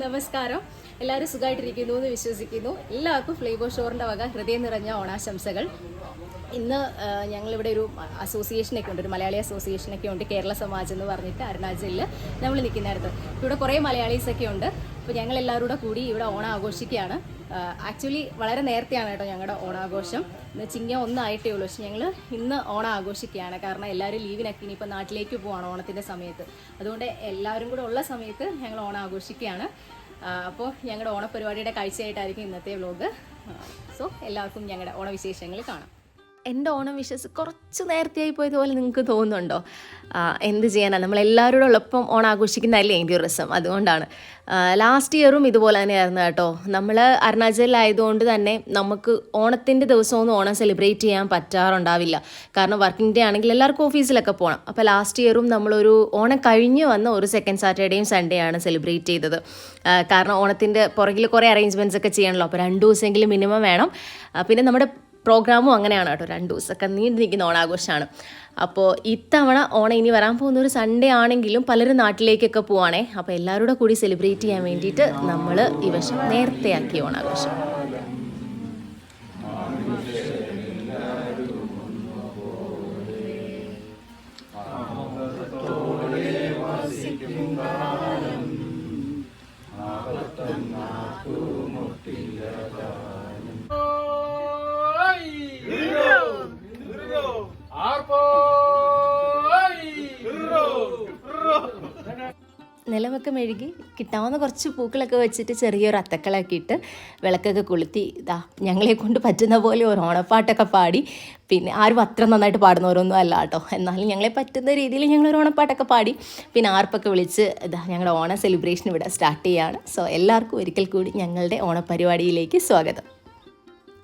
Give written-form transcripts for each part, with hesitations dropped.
നമസ്കാരം. എല്ലാവരും സുഖമായിട്ടിരിക്കുന്നു എന്ന് വിശ്വസിക്കുന്നു. എല്ലാവർക്കും ഫ്ലേവർ ഷോറിൻ്റെ വക ഹൃദയം നിറഞ്ഞ ഓണാശംസകൾ. ഇന്ന് ഞങ്ങളിവിടെ ഒരു അസോസിയേഷനൊക്കെ ഉണ്ട്, ഒരു മലയാളി അസോസിയേഷനൊക്കെ ഉണ്ട്, കേരള സമാജ് എന്ന് പറഞ്ഞിട്ട് അരുണാചലിൽ നമ്മൾ നിൽക്കുന്നിടത്ത്. ഇവിടെ കുറേ മലയാളീസൊക്കെ ഉണ്ട്. അപ്പോൾ ഞങ്ങൾ എല്ലാവരും കൂടി ഇവിടെ ഓണം ആഘോഷിക്കുകയാണ്. ആക്ച്വലി വളരെ നേരത്തെയാണ് കേട്ടോ ഞങ്ങളുടെ ഓണാഘോഷം. ഇന്ന് ചിങ്ങം 1 ആയിട്ടേ ഉള്ളൂ. പക്ഷെ ഞങ്ങൾ ഇന്ന് ഓണം ആഘോഷിക്കുകയാണ്. കാരണം എല്ലാവരും ലീവിനൊക്കെ ഇനിയിപ്പോൾ നാട്ടിലേക്ക് പോവാണ് ഓണത്തിൻ്റെ സമയത്ത്. അതുകൊണ്ട് എല്ലാവരും കൂടെ ഉള്ള സമയത്ത് ഞങ്ങൾ ഓണം ആഘോഷിക്കുകയാണ്. അപ്പോൾ ഞങ്ങളുടെ ഓണപരിപാടിയുടെ കാഴ്ചയായിട്ടായിരിക്കും ഇന്നത്തെ വ്ലോഗ്. സോ എല്ലാവർക്കും ഞങ്ങളുടെ ഓണവിശേഷങ്ങൾ കാണാം. എൻ്റെ ഓണം വിഷസ് കുറച്ച് നേരത്തെയായി പോയതുപോലെ നിങ്ങൾക്ക് തോന്നുന്നുണ്ടോ? എന്ത് ചെയ്യാനാണ്, നമ്മളെല്ലാവരോടും ഒപ്പം ഓണം ആഘോഷിക്കുന്നതല്ലേ എൻ്റെ ഒരു രസം. അതുകൊണ്ടാണ്. ലാസ്റ്റ് ഇയറും ഇതുപോലെ തന്നെയായിരുന്നു കേട്ടോ. നമ്മൾ അരുണാചലിലായതുകൊണ്ട് തന്നെ നമുക്ക് ഓണത്തിൻ്റെ ദിവസമൊന്നും ഓണം സെലിബ്രേറ്റ് ചെയ്യാൻ പറ്റാറുണ്ടാവില്ല. കാരണം വർക്കിംഗ് ഡേ ആണെങ്കിൽ എല്ലാവർക്കും ഓഫീസിലൊക്കെ പോകണം. അപ്പോൾ ലാസ്റ്റ് ഇയറും നമ്മളൊരു ഓണം കഴിഞ്ഞ് വന്ന ഒരു സെക്കൻഡ് സാറ്റർഡേയും സൺഡേ ആണ് സെലിബ്രേറ്റ് ചെയ്തത്. കാരണം ഓണത്തിൻ്റെ പുറകിൽ കുറേ അറേഞ്ച്മെൻറ്റ്സ് ഒക്കെ ചെയ്യണമല്ലോ. അപ്പോൾ 2 ദിവസമെങ്കിലും മിനിമം വേണം. പിന്നെ നമ്മുടെ പ്രോഗ്രാമും അങ്ങനെയാണ് കേട്ടോ. 2 ദിവസമൊക്കെ നീണ്ടു നിൽക്കുന്ന ഓണാഘോഷമാണ്. അപ്പോൾ ഇത്തവണ ഓണം ഇനി വരാൻ പോകുന്ന ഒരു സൺഡേ ആണെങ്കിലും പലരും നാട്ടിലേക്കൊക്കെ പോവാണേ. അപ്പോൾ എല്ലാവരും കൂടി സെലിബ്രേറ്റ് ചെയ്യാൻ വേണ്ടിയിട്ട് നമ്മൾ ഈ വർഷം നേരത്തെയാക്കി ഓണാഘോഷം. നിലമൊക്കെ മെഴുകി കിട്ടാവുന്ന കുറച്ച് പൂക്കളൊക്കെ വെച്ചിട്ട് ചെറിയൊരു അത്തക്കളാക്കിയിട്ട് വിളക്കൊക്കെ കൊളുത്തി ഞങ്ങളെ കൊണ്ട് പറ്റുന്ന പോലെ ഒരു ഓണപ്പാട്ടൊക്കെ പാടി. പിന്നെ ആരും അത്ര നന്നായിട്ട് പാടുന്നവരൊന്നും അല്ല കേട്ടോ. എന്നാലും ഞങ്ങളെ പറ്റുന്ന രീതിയിൽ ഞങ്ങളൊരു ഓണപ്പാട്ടൊക്കെ പാടി. പിന്നെ ആർപ്പൊക്കെ വിളിച്ച് ഞങ്ങളുടെ ഓണ സെലിബ്രേഷൻ ഇവിടെ സ്റ്റാർട്ട് ചെയ്യുകയാണ്. സോ എല്ലാവർക്കും ഒരിക്കൽ കൂടി ഞങ്ങളുടെ ഓണപരിപാടിയിലേക്ക് സ്വാഗതം.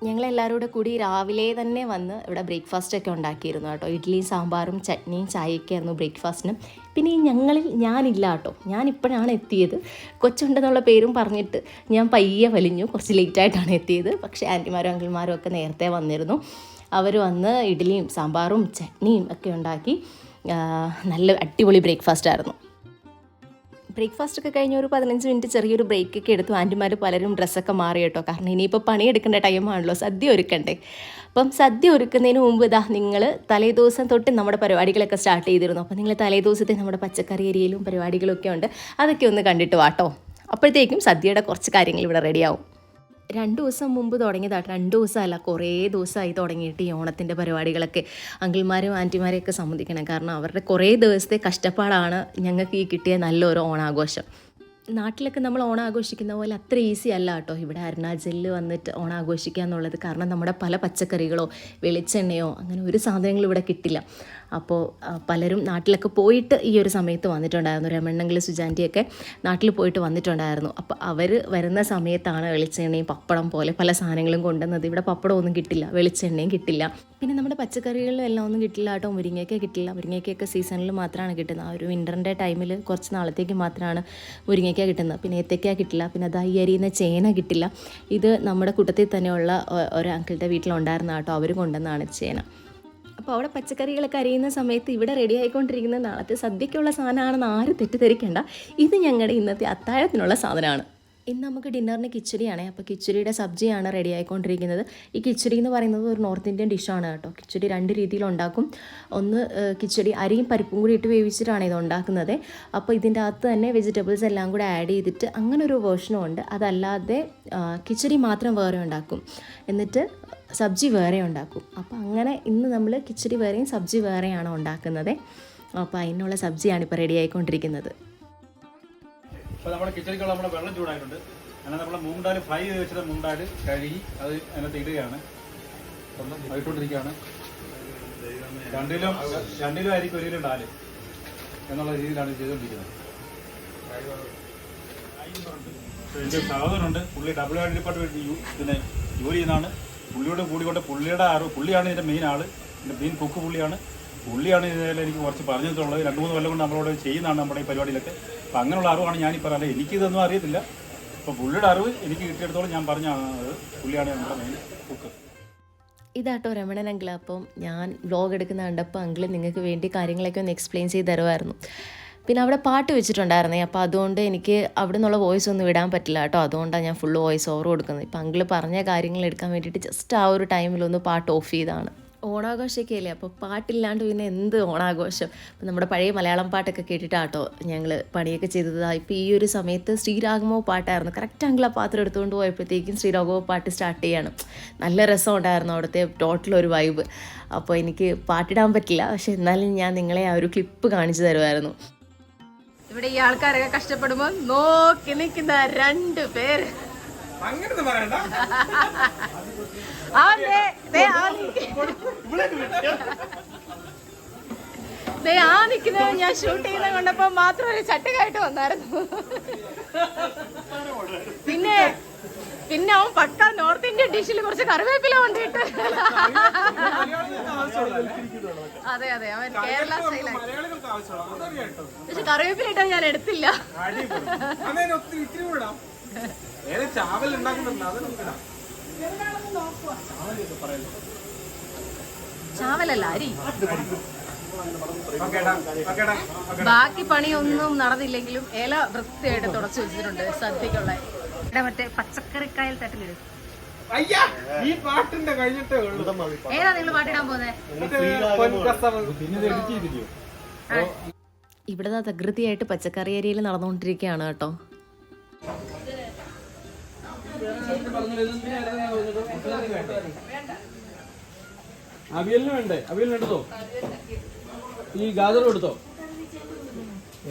ഞങ്ങളെല്ലാവരും കൂടി രാവിലെ തന്നെ വന്ന് ഇവിടെ ബ്രേക്ക്ഫാസ്റ്റൊക്കെ ഉണ്ടാക്കിയിരുന്നു കേട്ടോ. ഇഡ്ഡലിയും സാമ്പാറും ചട്നിയും ചായയൊക്കെ ആയിരുന്നു ബ്രേക്ക്ഫാസ്റ്റിന്. പിന്നെ ഞങ്ങളിൽ ഞാനില്ല കേട്ടോ. ഞാനിപ്പോഴാണ് എത്തിയത്. കൊച്ചുണ്ടെന്നുള്ള പേരും പറഞ്ഞിട്ട് ഞാൻ പയ്യെ വലിഞ്ഞു. കുറച്ച് ലേറ്റായിട്ടാണ് എത്തിയത്. പക്ഷേ ആൻറ്റിമാരും അങ്കിൾമാരും ഒക്കെ നേരത്തെ വന്നിരുന്നു. അവർ വന്ന് ഇഡ്ഡലിയും സാമ്പാറും ചട്നിയും ഒക്കെ ഉണ്ടാക്കി. നല്ല അടിപൊളി ബ്രേക്ക്ഫാസ്റ്റായിരുന്നു. ബ്രേക്ക്ഫാസ്റ്റ് ഒക്കെ കഴിഞ്ഞ് ഒരു 15 മിനിറ്റ് ചെറിയൊരു ബ്രേക്കൊക്കെ എടുത്തു. ആൻറ്റിമാർ പലരും ഡ്രസ്സൊക്കെ മാറി കേട്ടോ. കാരണം ഇനിയിപ്പോൾ പണിയെടുക്കേണ്ട ടൈമാണല്ലോ, സദ്യ ഒരുക്കണ്ടേ. അപ്പം സദ്യ ഒരുക്കുന്നതിന് മുമ്പ് നിങ്ങൾ തലേദിവസം തൊട്ട് നമ്മുടെ പരിപാടികളൊക്കെ സ്റ്റാർട്ട് ചെയ്തിരുന്നു. അപ്പോൾ നിങ്ങൾ തലേദിവസത്തെ നമ്മുടെ പച്ചക്കറി അരിയലും പരിപാടികളൊക്കെ ഉണ്ട്. അതൊക്കെ ഒന്ന് കണ്ടിട്ട് വാട്ടോ. അപ്പോഴത്തേക്കും സദ്യയുടെ കുറച്ച് കാര്യങ്ങൾ ഇവിടെ റെഡിയാവും. 2 ദിവസം മുമ്പ് തുടങ്ങിയതാട്ടോ. 2 ദിവസമല്ല, കുറേ ദിവസമായി തുടങ്ങിയിട്ട് ഈ ഓണത്തിൻ്റെ പരിപാടികളൊക്കെ. അങ്കിൾമാരും ആൻറ്റിമാരെയൊക്കെ സമ്മതിക്കണം. കാരണം അവരുടെ കുറേ ദിവസത്തെ കഷ്ടപ്പാടാണ് ഞങ്ങൾക്ക് ഈ കിട്ടിയ നല്ലൊരു ഓണാഘോഷം. നാട്ടിലൊക്കെ നമ്മൾ ഓണം ആഘോഷിക്കുന്ന പോലെ അത്ര ഈസി അല്ല കേട്ടോ ഇവിടെ അരുണാചലിൽ വന്നിട്ട് ഓണം ആഘോഷിക്കുക എന്നുള്ളത്. കാരണം നമ്മുടെ പല പച്ചക്കറികളോ വെളിച്ചെണ്ണയോ അങ്ങനെ ഒരു സാധനങ്ങളും ഇവിടെ കിട്ടില്ല. അപ്പോൾ പലരും നാട്ടിലൊക്കെ പോയിട്ട് ഈ ഒരു സമയത്ത് വന്നിട്ടുണ്ടായിരുന്നു. രമണ്ണങ്കിൽ സുജാൻറ്റിയൊക്കെ നാട്ടിൽ പോയിട്ട് വന്നിട്ടുണ്ടായിരുന്നു. അപ്പോൾ അവർ വരുന്ന സമയത്താണ് വെളിച്ചെണ്ണയും പപ്പടം പോലെ പല സാധനങ്ങളും കൊണ്ടുവന്നത്. ഇവിടെ പപ്പടമൊന്നും കിട്ടില്ല, വെളിച്ചെണ്ണയും കിട്ടില്ല. പിന്നെ നമ്മുടെ പച്ചക്കറികളിലും എല്ലാം ഒന്നും കിട്ടില്ല കേട്ടോ. മുരിങ്ങയ്ക്ക കിട്ടില്ല. മുരിങ്ങയ്ക്കൊക്കെ സീസണിൽ മാത്രമാണ് കിട്ടുന്നത്. ആ ഒരു വിൻ്ററിൻ്റെ ടൈമിൽ കുറച്ച് നാളത്തേക്ക് മാത്രമാണ് മുരിങ്ങയ്ക്ക കിട്ടുന്നത്. പിന്നെ ഏത്തയ്ക്ക കിട്ടില്ല. പിന്നെ അത് ഈ അരിയുന്ന ചേന കിട്ടില്ല. ഇത് നമ്മുടെ കൂട്ടത്തിൽ തന്നെയുള്ള ഒരു അങ്കിളുടെ വീട്ടിലുണ്ടായിരുന്ന കേട്ടോ. അവർ കൊണ്ടുവന്നാണ് ചേന. അപ്പോൾ അവിടെ പച്ചക്കറികളൊക്കെ അരിയുന്ന സമയത്ത് ഇവിടെ റെഡി ആയിക്കൊണ്ടിരിക്കുന്ന നാളത്തെ സദ്യക്കുള്ള സാധനമാണെന്ന് ആരും തെറ്റിദ്ധരിക്കേണ്ട. ഇത് ഞങ്ങളുടെ ഇന്നത്തെ അത്താഴത്തിനുള്ള സാധനമാണ്. ഇന്ന് നമുക്ക് ഡിന്നറിന് കിച്ചടിയാണ്. അപ്പോൾ കിച്ചടിയുടെ സബ്ജിയാണ് റെഡി ആയിക്കൊണ്ടിരിക്കുന്നത്. ഈ കിച്ചടി എന്ന് പറയുന്നത് ഒരു നോർത്ത് ഇന്ത്യൻ ഡിഷാണ് കേട്ടോ. കിച്ചടി 2 രീതിയിലുണ്ടാക്കും. ഒന്ന് കിച്ചടി അരിയും പരിപ്പും കൂടി ഇട്ട് വേവിച്ചിട്ടാണ് ഇത് ഉണ്ടാക്കുന്നത്. അപ്പോൾ ഇതിൻ്റെ അകത്ത് തന്നെ വെജിറ്റബിൾസ് എല്ലാം കൂടെ ആഡ് ചെയ്തിട്ട് അങ്ങനെ ഒരു വേർഷനും ഉണ്ട്. അതല്ലാതെ കിച്ചടി മാത്രം വേറെ ഉണ്ടാക്കും, എന്നിട്ട് സബ്ജി വേറെ ഉണ്ടാക്കും. അപ്പോൾ അങ്ങനെ ഇന്ന് നമ്മൾ കിച്ചടി വേറെയും സബ്ജി വേറെയാണ് ഉണ്ടാക്കുന്നത്. അപ്പോൾ അതിനുള്ള സബ്ജിയാണ് ഇപ്പോൾ റെഡി ആയിക്കൊണ്ടിരിക്കുന്നത്. അപ്പോൾ നമ്മുടെ കിച്ചടിക്കുള്ള നമ്മുടെ വെള്ളം ചൂടായിട്ടുണ്ട്. അങ്ങനെ നമ്മൾ മൂണ്ടാൽ ഫ്രൈ ചെയ്ത് വെച്ചത് മൂണ്ടാൽ കഴുകി അത് അതിനകത്ത് ഇടുകയാണ്. ഇട്ടുകൊണ്ടിരിക്കുകയാണ്. 2 കിലോ അരിക്ക് 1 കിലോ ഡാല് എന്നുള്ള രീതിയിലാണ് ചെയ്തുകൊണ്ടിരിക്കുന്നത്. എൻ്റെ സഹോദരനുണ്ട്. പുള്ളി WR ഡിപ്പാർട്ട്മെൻറ്റ് പിന്നെ ജോലി ചെയ്യുന്നതാണ്. പുള്ളിയോട് കൂടിക്കൊണ്ട് പുള്ളിയാണ് ഇതിൻ്റെ മെയിൻ ആൾ. ഇതിൻ്റെ മെയിൻ കുക്ക് പുള്ളിയാണ് ഇതിൽ എനിക്ക് കുറച്ച് പറഞ്ഞു തന്നിട്ടുള്ളത്. 2-3 കൊല്ലം കൊണ്ട് നമ്മളോട് ചെയ്യുന്നതാണ് നമ്മുടെ ഈ പരിപാടിയിലൊക്കെ. അപ്പോൾ അങ്ങനെയുള്ള അറിവാണ് ഞാനിപ്പോൾ അറിയാം. എനിക്കിതൊന്നും അറിയത്തില്ല. അപ്പോൾ പുള്ളിയുടെ അറിവ് എനിക്ക് കിട്ടിയെടുത്തോളം ഞാൻ പറഞ്ഞാണ്. പുള്ളിയാണ് നമ്മുടെ മെയിൻ കുക്ക്. ഇതാട്ടോ രമണൻ അങ്കിൾ. അപ്പം ഞാൻ വ്ലോഗ് എടുക്കുന്ന കണ്ടപ്പോൾ അങ്കിൾ നിങ്ങൾക്ക് വേണ്ടി കാര്യങ്ങളൊക്കെ ഒന്ന് എക്സ്പ്ലെയിൻ ചെയ്ത് തരുമായിരുന്നു. പിന്നെ അവിടെ പാട്ട് വെച്ചിട്ടുണ്ടായിരുന്നേ, അപ്പോൾ അതുകൊണ്ട് എനിക്ക് അവിടെ നിന്നുള്ള വോയിസ് ഒന്നും ഇടാൻ പറ്റില്ല കേട്ടോ. അതുകൊണ്ടാണ് ഞാൻ ഫുള്ള് വോയിസ് ഓവർ കൊടുക്കുന്നത്. ഇപ്പം അങ്കിള് പറഞ്ഞ കാര്യങ്ങൾ എടുക്കാൻ വേണ്ടിയിട്ട് ജസ്റ്റ് ആ ഒരു ടൈമിലൊന്ന് പാട്ട് ഓഫ് ചെയ്താണ്. ഓണാഘോഷമൊക്കെ അല്ലേ, അപ്പോൾ പാട്ടില്ലാണ്ട് പിന്നെ എന്ത് ഓണാഘോഷം. അപ്പം നമ്മുടെ പഴയ മലയാളം പാട്ടൊക്കെ കേട്ടിട്ടാട്ടോ ഞങ്ങൾ പണിയൊക്കെ ചെയ്തത്. ഇപ്പോൾ ഈ ഒരു സമയത്ത് ശ്രീരാഗമോ പാട്ടായിരുന്നു. കറക്റ്റ് അങ്കിൾ ആ പാത്രം എടുത്തുകൊണ്ട് പോയപ്പോഴത്തേക്കും ശ്രീരാഗമോ പാട്ട് സ്റ്റാർട്ട് ചെയ്യാണ്. നല്ല രസം ഉണ്ടായിരുന്നു അവിടുത്തെ ടോട്ടൽ ഒരു വൈബ്. അപ്പോൾ എനിക്ക് പാട്ടിടാൻ പറ്റില്ല, പക്ഷെ എന്നാലും ഞാൻ നിങ്ങളെ ആ ഒരു ക്ലിപ്പ് കാണിച്ചു തരുമായിരുന്നു. ഇവിടെ ഈ ആൾക്കാരൊക്കെ കഷ്ടപ്പെടുമ്പോൾ നോക്കി നിൽക്കുന്ന 2 പേര്. നിക്കുന്നത് ഞാൻ ഷൂട്ട് ചെയ്യുന്ന കണ്ടപ്പോ മാത്രം ഒരു ചട്ടകായിട്ട് വന്നായിരുന്നു. പിന്നെ അവൻ പക്ക നോർത്ത് ഇന്ത്യൻ ഡിഷിൽ കുറച്ച് കറിവേപ്പില കൊണ്ടിട്ട്. അതെ അവൻ കേരള സ്റ്റൈലാണ്. പക്ഷെ കറിവേപ്പില ഇട്ടാ ഞാൻ എടുത്തില്ല. ചാവലല്ല, അരി. ബാക്കി പണിയൊന്നും നടന്നില്ലെങ്കിലും ഇല വൃത്തിയായിട്ട് തുടച്ചു വെച്ചിട്ടുണ്ട് സദ്യക്കുള്ള. മറ്റേ പച്ചക്കറിക്കായൽ തട്ടിലിടും. ഏതാ നിങ്ങൾ പാട്ടിടാൻ പോകുന്നത്? ഇവിടെ തകൃതിയായിട്ട് പച്ചക്കറി ഏരിയയിൽ നടന്നുകൊണ്ടിരിക്കുകയാണ് കേട്ടോ. അവിയലിന് വേണ്ടേ? അവിയലിന് എടുത്തോ, ഈ ഗാജറും എടുത്തോ.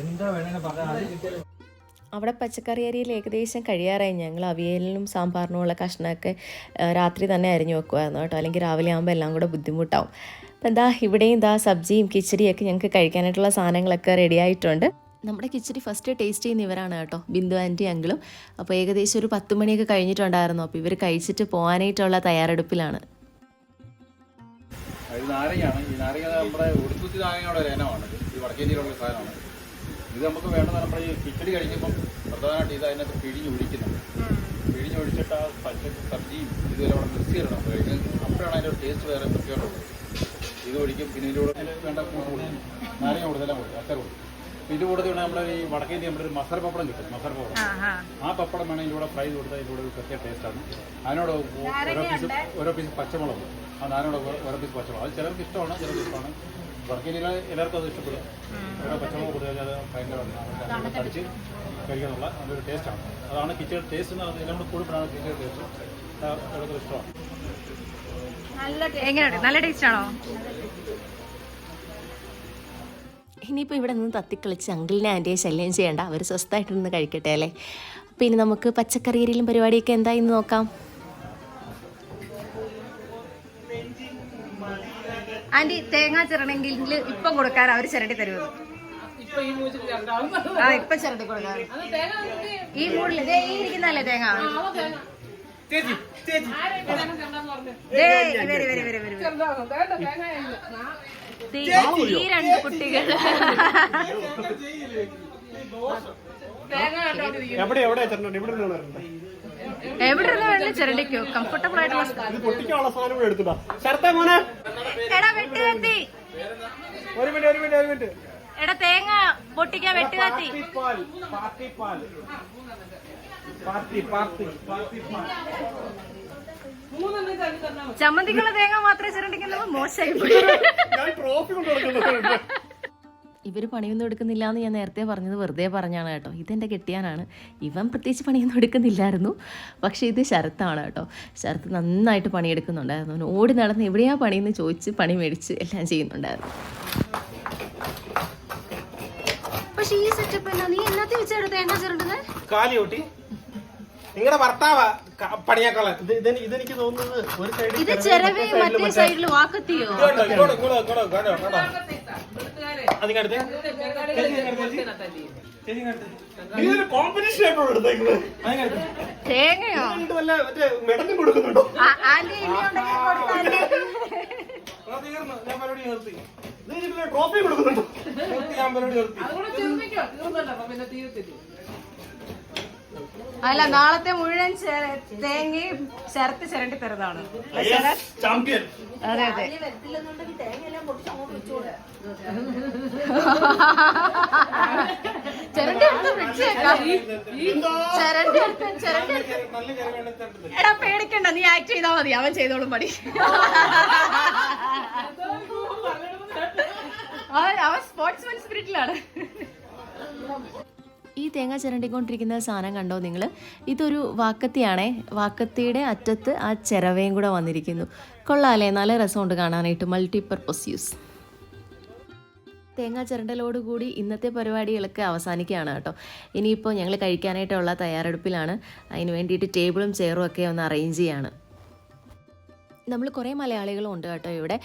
എന്താ വേണമെന്ന് അവിടെ പച്ചക്കറി ഏരിയയിൽ ഏകദേശം കഴിയാറായി. ഞങ്ങൾ അവിയലിനും സാമ്പാറിനുമുള്ള കഷ്ണമൊക്കെ രാത്രി തന്നെ അരിഞ്ഞു വെക്കുമായിരുന്നു കേട്ടോ, അല്ലെങ്കിൽ രാവിലെ ആകുമ്പോൾ എല്ലാം കൂടെ ബുദ്ധിമുട്ടാവും. അപ്പം എന്താ ഇവിടെയും സബ്ജിയും കിച്ചടിയൊക്കെ ഞങ്ങൾക്ക് കഴിക്കാനായിട്ടുള്ള സാധനങ്ങളൊക്കെ റെഡി ആയിട്ടുണ്ട്. നമ്മുടെ കിച്ചടി ഫസ്റ്റ് ടേസ്റ്റ് ചെയ്യുന്ന ഇവരാണ് കേട്ടോ, ബിന്ദു ആൻറ്റി അങ്കിളും. അപ്പോൾ ഏകദേശം ഒരു 10 മണിയൊക്കെ കഴിഞ്ഞിട്ടുണ്ടായിരുന്നു. അപ്പോൾ ഇവർ കഴിച്ചിട്ട് പോകാനായിട്ടുള്ള തയ്യാറെടുപ്പിലാണ്. നാരങ്ങയാണ്. ഈ നാരങ്ങ നമ്മുടെ ഉടുത്തുത്തി നാരങ്ങയുടെ ഒരു ഇനമാണ്. ഈ വടക്കേന്ത്യയിലുള്ള സാധനമാണ്. ഇത് നമുക്ക് വേണ്ടത് നമ്മൾ ഈ കിച്ചടി കഴിക്കുമ്പം പ്രധാനമായിട്ട് ഇത് അതിനകത്ത് പിഴിഞ്ഞൊഴിക്കുന്നുണ്ട്. പിഴിഞ്ഞൊഴിച്ചിട്ട് ആ സബ്ജിയും ഇതുവരെ അവിടെ മിക്സ് ചെയ്യണം കഴിക്കും. അപ്പോഴാണ് അതിൻ്റെ ഒരു ടേസ്റ്റ് വേറെ പ്രത്യേകമുള്ളത്. ഇത് ഒഴിക്കും. പിന്നെ ഇതിലൂടെ വേണ്ട കൊടുക്കും, നാരങ്ങ കൊടുത്തെല്ലാം കൊടുക്കും, അച്ചാർ കൊടുക്കും. ഇത് കൂടെ നമ്മുടെ ഈ വടക്കേന്ത്യ നമ്മുടെ ഒരു മസാല പപ്പടം കിട്ടും. മസാല പപ്പടം, ആ പപ്പടം വേണം ഇതിലൂടെ ഫ്രൈ കൊടുത്താൽ ഇതിലൂടെ ഒരു പ്രത്യേക ടേസ്റ്റാണ്. അതിനോട് ഓരോ പീസ് പച്ചമുളക്, ആ നാനോട് ഓരോ പീസ് പച്ചമുളക്. അത് ചിലർക്ക് ഇഷ്ടമാണ്, ചിലർക്ക് ഇഷ്ടമാണ്. വടക്കേന്ത്യയിലെ എല്ലാവർക്കും അത് ഇഷ്ടപ്പെടും. ഓരോ പച്ചമുളക് കൊടുത്താൽ അത് ഭയങ്കര കടിച്ച് കഴിക്കാനുള്ള നല്ലൊരു ടേസ്റ്റാണ്. അതാണ് കിച്ചൺ ടേസ്റ്റ് എന്ന് പറഞ്ഞാൽ എല്ലാം കൂടെ കൂടുമ്പോഴാണ് കിച്ചൺ ടേസ്റ്റ് ഓരോരുത്തർ ഇഷ്ടമാണ്. നല്ല ടേസ്റ്റ് ആണോ? ഇനിയിപ്പോൾ ഇവിടെ നിന്ന് തത്തിക്കളിച്ച് അങ്കിളിനെ ആൻറ്റിയെ ശല്യം ചെയ്യേണ്ട, അവർ സ്വസ്ഥമായിട്ടിരുന്ന് കഴിക്കട്ടെ അല്ലേ. പിന്നെ നമുക്ക് പച്ചക്കറിയിലും പരിപാടിയൊക്കെ എന്തായിന്ന് നോക്കാം. ആൻറ്റി തേങ്ങ ചിരണെങ്കിൽ ഇപ്പം കൊടുക്കാൻ അവർ ചിരണ്ടി തരുമോ? ഇപ്പൊ ചിരണ്ടി കൊടുക്കാൻ ഈ മൂടില് ഈ ഇരിക്കുന്നല്ലേ തേങ്ങ? ഈ 2 കുട്ടികൾ എവിടെ വേണമെങ്കിലും ചിരണ്ടിക്കോ, കംഫർട്ടബിൾ ആയിട്ടുള്ള. എടാ വെട്ടുകത്തി, എടാ തേങ്ങ പൊട്ടിക്കാൻ വെട്ടുകത്തി. ചമ്മന്തിക്കുള്ള തേങ്ങ മാത്രമേ ചിരണ്ടിക്കുന്നത് മോശമായി. ഇവർ പണിയൊന്നും എടുക്കുന്നില്ല എന്ന് ഞാൻ നേരത്തെ പറഞ്ഞത് വെറുതെ പറഞ്ഞാണ് കേട്ടോ. ഇതെൻ്റെ കെട്ടിയാനാണ്. ഇവൻ പ്രത്യേകിച്ച് പണിയൊന്നും എടുക്കുന്നില്ലായിരുന്നു. പക്ഷേ ഇത് ശരത്താണ് കേട്ടോ. ശരത്ത് നന്നായിട്ട് പണിയെടുക്കുന്നുണ്ടായിരുന്നു. അവൻ ഓടി നടന്ന് എവിടെയാ പണിയെന്ന് ചോദിച്ച് പണി മേടിച്ച് എല്ലാം ചെയ്യുന്നുണ്ടായിരുന്നു. പക്ഷേ ഈ സെറ്റപ്പ് അല്ല, നീ എന്നത്തെ വെച്ചാണ് തേങ്ങ ചിരണ്ടത്? കാലിയോട്ടി നിങ്ങളുടെ ഭർത്താവാ പണിയാക്കളാൻ. ഇതെനിക്ക് തോന്നുന്നത് ഒരു സൈഡിൽ ഇത് ചെരവേ മറ്റേ സൈഡിൽ വാക്കത്തിയോ? തേങ്ങയോ മെഡലും കൊടുക്കുന്നുണ്ടോ? ആന്റി ട്രോഫി കൊടുക്കുന്നുണ്ടോ? അല്ല നാളത്തെ മുഴുവൻ തേങ്ങയും ശരത്ത് ചിരണ്ടി തരുന്നതാണ്. ചാമ്പ്യൻ. അതെ അതെ. ചിരണ്ടി എടുത്ത് ഫ്രിഡ്ജ് വെക്കാം. എടാ പേടിക്കണ്ട, നീ ആക്ട് ചെയ്താ മതി, അവൻ ചെയ്തോളും പടി. അവൻ സ്പോർട്സ്മാൻ സ്പിരിറ്റിലാണ്. ഈ തേങ്ങ ചിരണ്ടിക്കൊണ്ടിരിക്കുന്ന സാധനം കണ്ടോ നിങ്ങൾ? ഇതൊരു വാക്കത്തിയാണേ. വാക്കത്തിയുടെ അറ്റത്ത് ആ ചിരവയും കൂടെ വന്നിരിക്കുന്നു. കൊള്ളാമല്ലേ? നല്ല രസമുണ്ട് കാണാനായിട്ട്. Multipurpose use. തേങ്ങ ചിരണ്ടലോടുകൂടി ഇന്നത്തെ പരിപാടികളൊക്കെ അവസാനിക്കുകയാണ് കേട്ടോ. ഇനിയിപ്പോൾ ഞങ്ങൾ കഴിക്കാനായിട്ടുള്ള തയ്യാറെടുപ്പിലാണ്. അതിന് വേണ്ടിയിട്ട് ടേബിളും ചെയറും ഒക്കെ ഒന്ന് അറേഞ്ച് ചെയ്യാണ്. നമ്മൾ കുറേ മലയാളികളും ഉണ്ട് കേട്ടോ ഇവിടെ.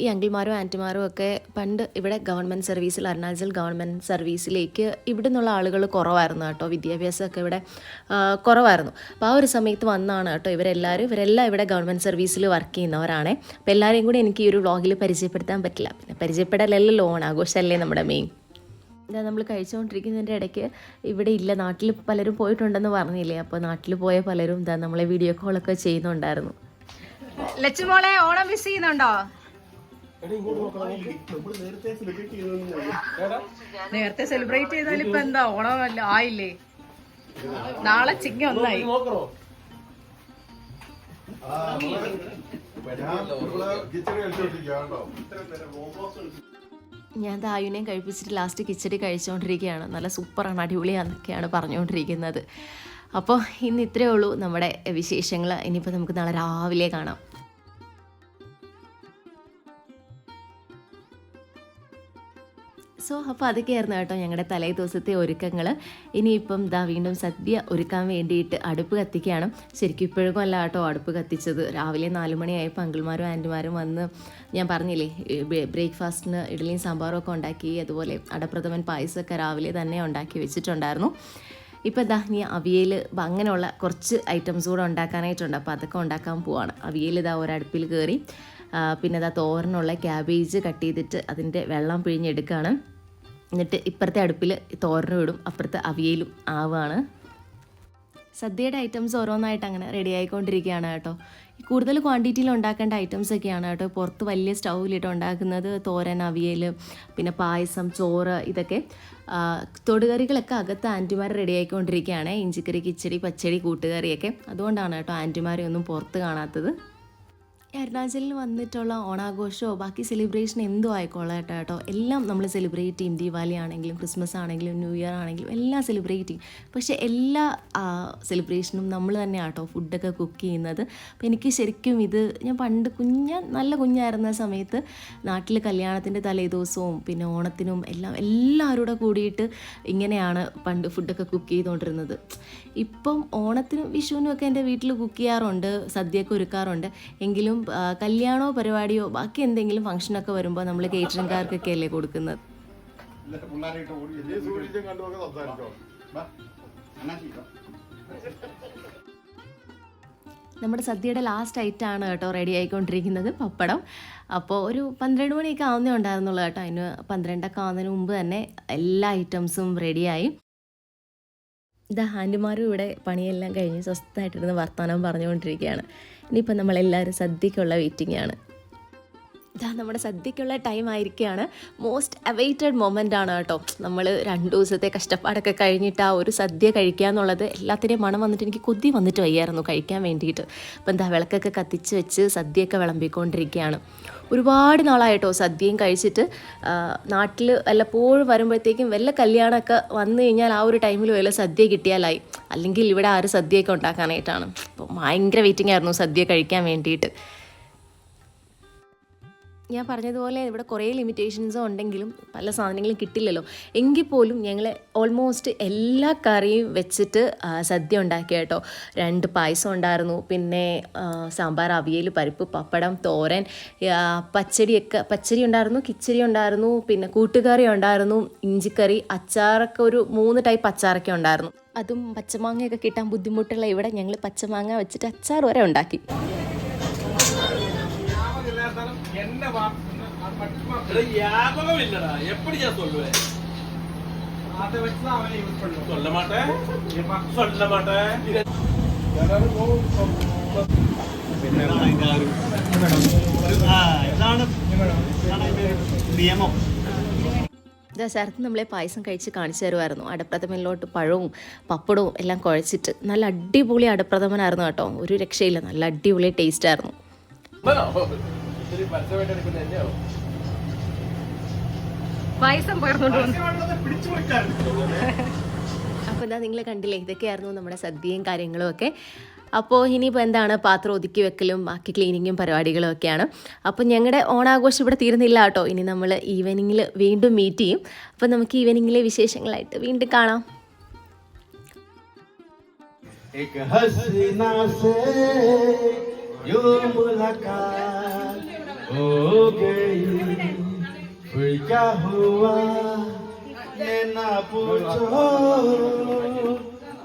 ഈ അങ്കിൾമാരും ആൻറ്റിമാരും ഒക്കെ പണ്ട് ഇവിടെ ഗവൺമെൻറ് സർവീസിൽ, അരുണാചൽ ഗവൺമെൻറ് സർവീസിലേക്ക് ഇവിടെ നിന്നുള്ള ആളുകൾ കുറവായിരുന്നു കേട്ടോ. വിദ്യാഭ്യാസമൊക്കെ ഇവിടെ കുറവായിരുന്നു. അപ്പോൾ ആ ഒരു സമയത്ത് വന്നാണ് കേട്ടോ ഇവരെല്ലാം ഇവിടെ ഗവൺമെൻറ് സർവീസിൽ വർക്ക് ചെയ്യുന്നവരാണേ. അപ്പോൾ എല്ലാവരെയും കൂടി എനിക്ക് ഈ ഒരു വ്ളോഗിൽ പരിചയപ്പെടുത്താൻ പറ്റില്ല. പിന്നെ പരിചയപ്പെടലല്ലോ, ഓണാഘോഷമല്ലേ നമ്മുടെ മെയിൻ. ഇതാ നമ്മൾ കഴിച്ചുകൊണ്ടിരിക്കുന്നതിൻ്റെ ഇടയ്ക്ക് ഇവിടെ ഇല്ല, നാട്ടിൽ പലരും പോയിട്ടുണ്ടെന്ന് പറഞ്ഞില്ലേ. അപ്പോൾ നാട്ടിൽ പോയ പലരും ഇതാ നമ്മളെ വീഡിയോ കോളൊക്കെ ചെയ്യുന്നുണ്ടായിരുന്നു. ലച്ചുമോളെ ഓണം മിസ് ചെയ്യുന്നുണ്ടോ? നേരത്തെ സെലിബ്രേറ്റ് ചെയ്താൽ ഇപ്പൊ എന്താ ഓണം ആയില്ലേ? നാളെ ചിങ്ങ ഒന്നായി. ഞാൻ തായുനെയും കഴിപ്പിച്ചിട്ട് ലാസ്റ്റ് കിച്ചടി കഴിച്ചുകൊണ്ടിരിക്കുകയാണ്. നല്ല സൂപ്പറാണ്, അടിപൊളിയാന്നൊക്കെയാണ് പറഞ്ഞുകൊണ്ടിരിക്കുന്നത്. അപ്പോൾ ഇന്ന് ഇത്രയേ ഉള്ളൂ നമ്മുടെ വിശേഷങ്ങൾ. ഇനിയിപ്പോൾ നമുക്ക് നാളെ രാവിലെ കാണാം. അപ്പോൾ അതൊക്കെയായിരുന്നു കേട്ടോ ഞങ്ങളുടെ തലേ ദിവസത്തെ ഒരുക്കങ്ങൾ. ഇനിയിപ്പം വീണ്ടും സദ്യ ഒരുക്കാൻ വേണ്ടിയിട്ട് അടുപ്പ് കത്തിക്കുകയാണ്. ശരിക്കും ഇപ്പോഴും അല്ല കേട്ടോ അടുപ്പ് കത്തിച്ചത്. രാവിലെ 4 മണിയായപ്പോൾ അങ്കിൾമാരും ആൻറ്റിമാരും വന്ന്, ഞാൻ പറഞ്ഞില്ലേ ബ്രേക്ക്ഫാസ്റ്റിന് ഇഡ്ഡലിയും സാമ്പാറും ഒക്കെ ഉണ്ടാക്കി, അതുപോലെ അടപ്രഥമൻ പായസമൊക്കെ രാവിലെ തന്നെ ഉണ്ടാക്കി വെച്ചിട്ടുണ്ടായിരുന്നു. ഇപ്പോൾ നീ അവിയൽ അങ്ങനെയുള്ള കുറച്ച് ഐറ്റംസ് കൂടെ ഉണ്ടാക്കാനായിട്ടുണ്ട്. അപ്പോൾ അതൊക്കെ ഉണ്ടാക്കാൻ പോവാണ്. അവിയൽ ഒരടുപ്പിൽ കയറി. പിന്നെ തോരനുള്ള ക്യാബേജ് കട്ട് ചെയ്തിട്ട് അതിൻ്റെ വെള്ളം പിഴിഞ്ഞെടുക്കുകയാണ്. എന്നിട്ട് ഇപ്പുറത്തെ അടുപ്പിൽ തോരനും ഇടും, അപ്പുറത്തെ അവിയലും ആവുകയാണ്. സദ്യയുടെ ഐറ്റംസ് ഓരോന്നായിട്ട് അങ്ങനെ റെഡി ആയിക്കൊണ്ടിരിക്കുകയാണ് കേട്ടോ. കൂടുതൽ ക്വാണ്ടിറ്റിയിൽ ഉണ്ടാക്കേണ്ട ഐറ്റംസ് ഒക്കെയാണ് കേട്ടോ. പുറത്ത് വലിയ സ്റ്റൗവിലിട്ട് ഉണ്ടാക്കുന്നത് തോരൻ, അവിയൽ, പിന്നെ പായസം, ചോറ്, ഇതൊക്കെ. തൊടുകറികളൊക്കെ അകത്ത് ആൻറ്റിമാർ റെഡി ആയിക്കൊണ്ടിരിക്കുകയാണ്. ഇഞ്ചിക്കറി, കിച്ചടി, പച്ചടി, കൂട്ടുകറിയൊക്കെ. അതുകൊണ്ടാണ് കേട്ടോ ആൻറ്റിമാരെ ഒന്നും പുറത്ത് കാണാത്തത്. അരുണാചലിൽ വന്നിട്ടുള്ള ഓണാഘോഷമോ ബാക്കി സെലിബ്രേഷൻ എന്തോ ആയിക്കോളാം കേട്ടോ. എല്ലാം നമ്മൾ സെലിബ്രേറ്റ് ചെയ്യും. ദീപാവലി ആണെങ്കിലും ക്രിസ്മസ് ആണെങ്കിലും ന്യൂ ഇയർ ആണെങ്കിലും എല്ലാം സെലിബ്രേറ്റ് ചെയ്യും. പക്ഷേ എല്ലാ സെലിബ്രേഷനും നമ്മൾ തന്നെയാണ് കേട്ടോ ഫുഡൊക്കെ കുക്ക് ചെയ്യുന്നത്. അപ്പോൾ എനിക്ക് ശരിക്കും ഇത് ഞാൻ പണ്ട് നല്ല കുഞ്ഞായിരുന്ന സമയത്ത് നാട്ടിൽ കല്യാണത്തിൻ്റെ തലേദിവസവും പിന്നെ ഓണത്തിനും എല്ലാവരും കൂടിയിട്ട് ഇങ്ങനെയാണ് പണ്ട് ഫുഡൊക്കെ കുക്ക് ചെയ്തുകൊണ്ടിരുന്നത്. ഇപ്പം ഓണത്തിനും വിഷുവിനും ഒക്കെ എൻ്റെ വീട്ടിൽ കുക്ക് ചെയ്യാറുണ്ട്, സദ്യയൊക്കെ ഒരുക്കാറുണ്ട്. എങ്കിലും കല്യാണമോ പരിപാടിയോ ബാക്കി എന്തെങ്കിലും ഫംഗ്ഷനൊക്കെ വരുമ്പോൾ നമ്മൾ കേറ്ററിംഗുകാർക്കൊക്കെ അല്ലേ കൊടുക്കുന്നത്. നമ്മുടെ സദ്യയുടെ ലാസ്റ്റ് ഐറ്റമാണ് കേട്ടോ റെഡി ആയിക്കൊണ്ടിരിക്കുന്നത്, പപ്പടം. അപ്പോൾ ഒരു 12 മണിയൊക്കെ ആവുന്നേ ഉണ്ടായിരുന്നുള്ളൂ കേട്ടോ. അതിന് 12 ആവുന്നതിന് മുമ്പ് തന്നെ എല്ലാ ഐറ്റംസും റെഡിയായി. ആൻറ്റിമാരും ഇവിടെ പണിയെല്ലാം കഴിഞ്ഞ് സ്വസ്ഥമായിട്ടിരുന്ന് വർത്തമാനം പറഞ്ഞുകൊണ്ടിരിക്കുകയാണ്. ഇനിയിപ്പോൾ നമ്മളെല്ലാവരും സദ്യക്കുള്ള വെയിറ്റിംഗ് ആണ്. നമ്മുടെ സദ്യക്കുള്ള ടൈം ആയിരിക്കുകയാണ്. മോസ്റ്റ് അവൈറ്റഡ് മൊമെൻ്റ് ആണ് കേട്ടോ. നമ്മൾ 2 ദിവസത്തെ കഷ്ടപ്പാടൊക്കെ കഴിഞ്ഞിട്ട് ആ ഒരു സദ്യ കഴിക്കുക എന്നുള്ളത് എല്ലാത്തിൻ്റെയും മണം വന്നിട്ട് എനിക്ക് കൊതി വന്നിട്ട് വയ്യായിരുന്നു കഴിക്കാൻ വേണ്ടിയിട്ട്. അപ്പം വിളക്കൊക്കെ കത്തിച്ച് വെച്ച് സദ്യയൊക്കെ വിളമ്പിക്കൊണ്ടിരിക്കുകയാണ്. ഒരുപാട് നാളായിട്ടോ സദ്യയും കഴിച്ചിട്ട്. നാട്ടിൽ വല്ലപ്പോഴും വരുമ്പോഴത്തേക്കും വല്ല കല്യാണമൊക്കെ വന്നു കഴിഞ്ഞാൽ ആ ഒരു ടൈമിൽ വല്ല സദ്യ കിട്ടിയാലായി. അല്ലെങ്കിൽ ഇവിടെ ആരും സദ്യയൊക്കെ ഉണ്ടാക്കാനായിട്ടാണ്. അപ്പോൾ ഭയങ്കര വെയിറ്റിംഗ് ആയിരുന്നു സദ്യ കഴിക്കാൻ വേണ്ടിയിട്ട്. ഞാൻ പറഞ്ഞതുപോലെ ഇവിടെ കുറേ ലിമിറ്റേഷൻസും ഉണ്ടെങ്കിലും പല സാധനങ്ങളും കിട്ടില്ലല്ലോ. എങ്കിൽ പോലും ഞങ്ങൾ ഓൾമോസ്റ്റ് എല്ലാ കറിയും വെച്ചിട്ട് സദ്യ ഉണ്ടാക്കി കേട്ടോ. 2 പായസം ഉണ്ടായിരുന്നു, പിന്നെ സാമ്പാർ, അവിയൽ, പരിപ്പ്, പപ്പടം, തോരൻ, പച്ചടി ഉണ്ടായിരുന്നു, കിച്ചടി ഉണ്ടായിരുന്നു, പിന്നെ കൂട്ടുകറി ഉണ്ടായിരുന്നു, ഇഞ്ചിക്കറി, അച്ചാറൊക്കെ ഒരു 3 ടൈപ്പ് അച്ചാറൊക്കെ ഉണ്ടായിരുന്നു. അതും പച്ചമാങ്ങയൊക്കെ കിട്ടാൻ ബുദ്ധിമുട്ടുള്ള ഇവിടെ ഞങ്ങൾ പച്ചമാങ്ങ വെച്ചിട്ട് അച്ചാർ വരെ ഉണ്ടാക്കി. அதை வச்சு தான் அவன் யூஸ் பண்ணுவான். சொல்ல மாட்டேன், சொல்ல மாட்டேன். നിയമം. ഇതാ ശരത്ത് നമ്മളെ പായസം കഴിച്ച് കാണിച്ചു തരുമായിരുന്നു. അടപ്രഥമനിലോട്ട് പഴവും പപ്പടവും എല്ലാം കുഴച്ചിട്ട് നല്ല അടിപൊളി അടപ്രഥമനായിരുന്നു കേട്ടോ. ഒരു രക്ഷയില്ല, നല്ല അടിപൊളി ടേസ്റ്റ് ആയിരുന്നു. പായസം അപ്പോൾ എന്താ നിങ്ങൾ കണ്ടില്ലേ, ഇതൊക്കെയായിരുന്നു നമ്മുടെ സദ്യയും കാര്യങ്ങളും ഒക്കെ. അപ്പോൾ ഇനിയിപ്പോൾ എന്താണ് പാത്രം ഒതുക്കി വെക്കലും ബാക്കി ക്ലീനിങ്ങും പരിപാടികളും ഒക്കെയാണ്. അപ്പോൾ ഞങ്ങളുടെ ഓണാഘോഷം ഇവിടെ തീരുന്നില്ല കേട്ടോ. ഇനി നമ്മൾ ഈവനിങ്ങിൽ വീണ്ടും മീറ്റ് ചെയ്യും. അപ്പോൾ നമുക്ക് ഈവനിങ്ങിലെ വിശേഷങ്ങളായിട്ട് വീണ്ടും കാണാം. एक हसीना से यूं मुलाकात हो गई, फिर क्या हुआ ये ना पूछो,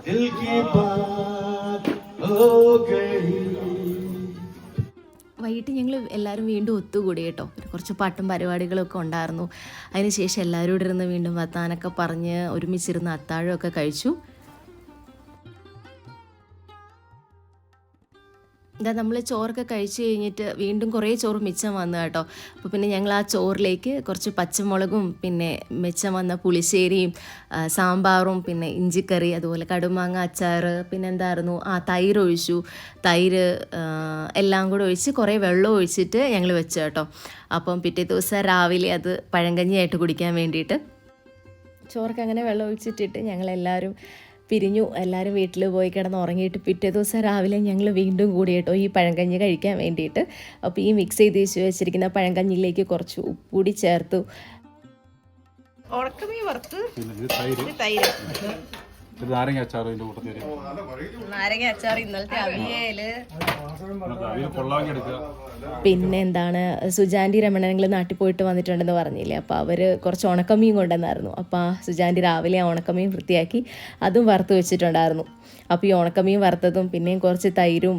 दिल की बात हो गई. വൈകിട്ട് ഞങ്ങൾ എല്ലാവരും വീണ്ടും ഒത്തുകൂടി കേട്ടോ. കുറച്ച് പാട്ടും പരിപാടികളൊക്കെ ഉണ്ടായിരുന്നു. അതിനുശേഷം എല്ലാവരും കൂടെ ഇരുന്ന് വീണ്ടും വർത്താനൊക്കെ പറഞ്ഞ് ഒരുമിച്ചിരുന്ന് അത്താഴമൊക്കെ കഴിച്ചു. എന്താ നമ്മൾ ചോറൊക്കെ കഴിച്ച് കഴിഞ്ഞിട്ട് വീണ്ടും കുറേ ചോറ് മിച്ചം വന്നു കേട്ടോ. അപ്പോൾ പിന്നെ ഞങ്ങൾ ആ ചോറിലേക്ക് കുറച്ച് പച്ചമുളകും പിന്നെ മിച്ചം വന്ന പുളിശ്ശേരിയും സാമ്പാറും പിന്നെ ഇഞ്ചിക്കറി അതുപോലെ കടുമാങ്ങ അച്ചാർ പിന്നെ എന്തായിരുന്നു തൈര് ഒഴിച്ചു. തൈര് എല്ലാം കൂടെ ഒഴിച്ച് കുറേ വെള്ളം ഒഴിച്ചിട്ട് ഞങ്ങൾ വെച്ചു കേട്ടോ. അപ്പം പിറ്റേ ദിവസം രാവിലെ അത് പഴങ്കഞ്ഞിയായിട്ട് കുടിക്കാൻ വേണ്ടിയിട്ട് ചോറൊക്കെ അങ്ങനെ വെള്ളം ഒഴിച്ചിട്ടിട്ട് ഞങ്ങളെല്ലാവരും പിരിഞ്ഞു. എല്ലാവരും വീട്ടിൽ പോയി കിടന്ന് ഉറങ്ങിയിട്ട് പിറ്റേ ദിവസം രാവിലെ ഞങ്ങൾ വീണ്ടും കൂടി കേട്ടോ ഈ പഴങ്കഞ്ഞി കഴിക്കാൻ വേണ്ടിയിട്ട്. അപ്പോൾ ഈ മിക്സ് ചെയ്ത് വെച്ചിരിക്കുന്ന പഴങ്കഞ്ഞിയിലേക്ക് കുറച്ച് ഉപ്പ് കൂടി ചേർത്തു. ഉണക്കമീൻ വറുത്ത് തൈര് നാരങ്ങ അച്ചാർ ഇതിന്റെ കൂട്ടത്തിൽ നാരങ്ങ അച്ചാർ ഇന്നലത്തെ അവിയല് കൊള്ളാങ്കി എടുക്കുക. പിന്നെ എന്താണ് സുജാൻറ്റി രമണങ്ങൾ നാട്ടിൽ പോയിട്ട് വന്നിട്ടുണ്ടെന്ന് പറഞ്ഞില്ലേ. അപ്പോൾ അവർ കുറച്ച് ഉണക്കമീൻ കൊണ്ടുവന്നായിരുന്നു. അപ്പോൾ സുജാൻറ്റി രാവിലെ ആ ഉണക്കമീൻ വൃത്തിയാക്കി അതും വറുത്ത് വെച്ചിട്ടുണ്ടായിരുന്നു. അപ്പോൾ ഈ ഉണക്കമീൻ വറുത്തതും പിന്നെയും കുറച്ച് തൈരും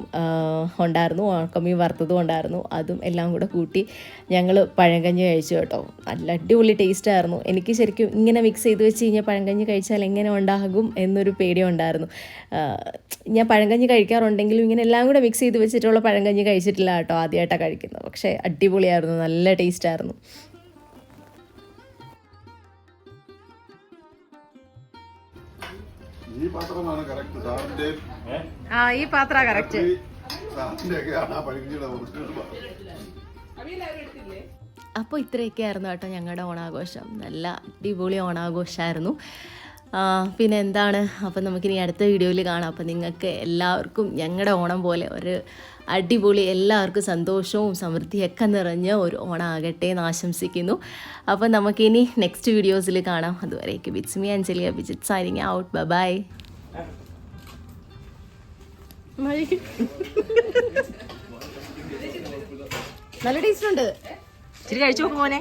ഉണ്ടായിരുന്നു, ഉണക്കമീൻ വറുത്തതും ഉണ്ടായിരുന്നു. അതും എല്ലാം കൂടെ കൂട്ടി ഞങ്ങൾ പഴങ്കഞ്ഞി കഴിച്ചു കേട്ടോ. നല്ല അടിപൊളി ടേസ്റ്റായിരുന്നു. എനിക്ക് ശരിക്കും ഇങ്ങനെ മിക്സ് ചെയ്ത് വെച്ച് കഴിഞ്ഞാൽ പഴങ്കഞ്ഞി കഴിച്ചാൽ എങ്ങനെ ഉണ്ടാകും എന്നൊരു പേടി ഉണ്ടായിരുന്നു. ഞാൻ പഴങ്കഞ്ഞി കഴിക്കാറുണ്ടെങ്കിലും ഇങ്ങനെ എല്ലാം കൂടെ മിക്സ് ചെയ്ത് വെച്ചിട്ടുള്ള പഴങ്കഞ്ഞി കഴിച്ചിട്ടില്ല കേട്ടോ, ആദ്യമായിട്ടാണ് കഴിക്കുന്നത്. പക്ഷേ അടിപൊളിയായിരുന്നു, നല്ല ടേസ്റ്റായിരുന്നു. ഈ പാത്രമാണ് കറക്റ്റ് സാറിന്റെ ഈ പാത്ര കറക്റ്റ്. അപ്പോൾ ഇത്രയൊക്കെയായിരുന്നു കേട്ടോ ഞങ്ങളുടെ ഓണാഘോഷം. നല്ല അടിപൊളി ഓണാഘോഷമായിരുന്നു. പിന്നെ എന്താണ്, അപ്പം നമുക്കിനി അടുത്ത വീഡിയോയിൽ കാണാം. അപ്പം നിങ്ങൾക്ക് എല്ലാവർക്കും ഞങ്ങളുടെ ഓണം പോലെ ഒരു അടിപൊളി എല്ലാവർക്കും സന്തോഷവും സമൃദ്ധിയൊക്കെ നിറഞ്ഞ ഒരു ഓണം ആകട്ടെ എന്ന് ആശംസിക്കുന്നു. അപ്പം നമുക്കിനി നെക്സ്റ്റ് വീഡിയോസിൽ കാണാം. അതുവരേക്കും with me Anjali Abhijith signing out. Bye. നല്ല ടേസ്റ്റ് ഉണ്ട്. ഇച്ചിരി കഴിച്ചു നോക്കും മോനെ.